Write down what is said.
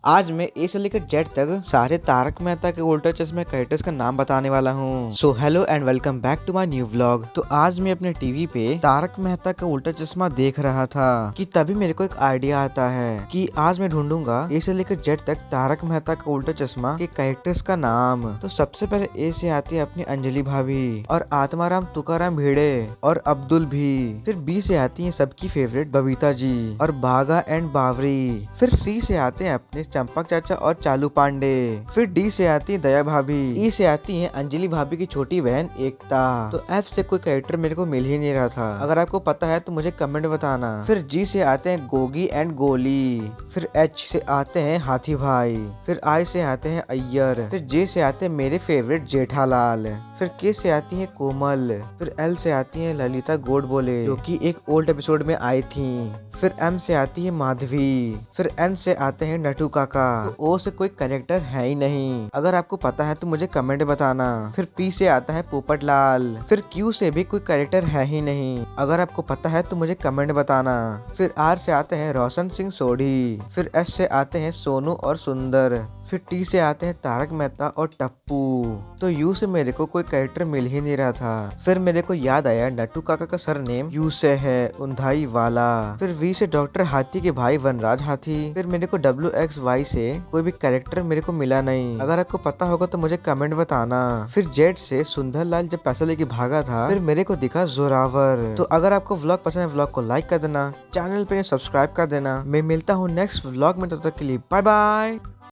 आज मैं ए से लेकर जेड तक सारे तारक मेहता के उल्टा चश्मे कैरेक्टर्स का नाम बताने वाला हूँ। So hello and welcome back to my new vlog. तो आज मैं अपने टीवी पे तारक मेहता का उल्टा चश्मा देख रहा था कि तभी मेरे को एक आइडिया आता है कि आज मैं ढूंढूंगा ए से लेकर जेड तक तारक मेहता का उल्टा चश्मा के कैरेक्टर्स का नाम। तो सबसे पहले ए से आती है अपनी अंजलि भाभी और आत्माराम तुकाराम भिड़े और अब्दुल भी। फिर बी से आती है सबकी फेवरेट बबीता जी और बागा एंड बावरी। फिर सी से आते हैं अपने चंपक चाचा और चालू पांडे। फिर डी से आती है दया भाभी। ई से आती है अंजलि भाभी की छोटी बहन एकता। तो एफ से कोई कैरेक्टर मेरे को मिल ही नहीं रहा था। अगर आपको पता है तो मुझे कमेंट बताना। फिर जी से आते हैं गोगी एंड गोली। फिर एच से आते हैं हाथी भाई। फिर आई से आते हैं अय्यर। फिर जे से आते हैं मेरे फेवरेट जेठालाल। फिर के से आती है कोमल। फिर एल से आती है ललिता गोडबोले जो कि एक ओल्ड एपिसोड में आई थी। फिर एम से आती है माधवी। फिर एन से आते हैं नटू काका। तो ओ से कोई कैरेक्टर है ही नहीं। अगर आपको पता है तो मुझे कमेंट बताना। फिर पी से आता है पोपटलाल। फिर क्यू से भी कोई कैरेक्टर है ही नहीं। अगर आपको पता है तो मुझे कमेंट बताना। फिर आर से आते हैं रोशन सिंह सोढ़ी। फिर एस से आते हैं सोनू और सुंदर। फिर टी से आते हैं तारक मेहता और टप्पू। तो यू से मेरे को कोई कैरेक्टर मिल ही नहीं रहा था। फिर मेरे को याद आया नट्टू काका का सरनेम यू से है, उंधाई वाला। फिर वी से डॉक्टर हाथी के भाई वनराज हाथी। फिर मेरे को WXY से कोई भी कैरेक्टर मेरे को मिला नहीं। अगर आपको पता होगा तो मुझे कमेंट बताना। फिर जेड से सुंदर लाल जब पैसा लेके भागा था फिर मेरे को दिखा जोरावर। तो अगर आपको व्लॉग पसंद है व्लॉग को लाइक कर देना, चैनल पे सब्सक्राइब कर देना। मैं मिलता हूँ नेक्स्ट व्लॉग में, तब तक के लिए बाय बाय।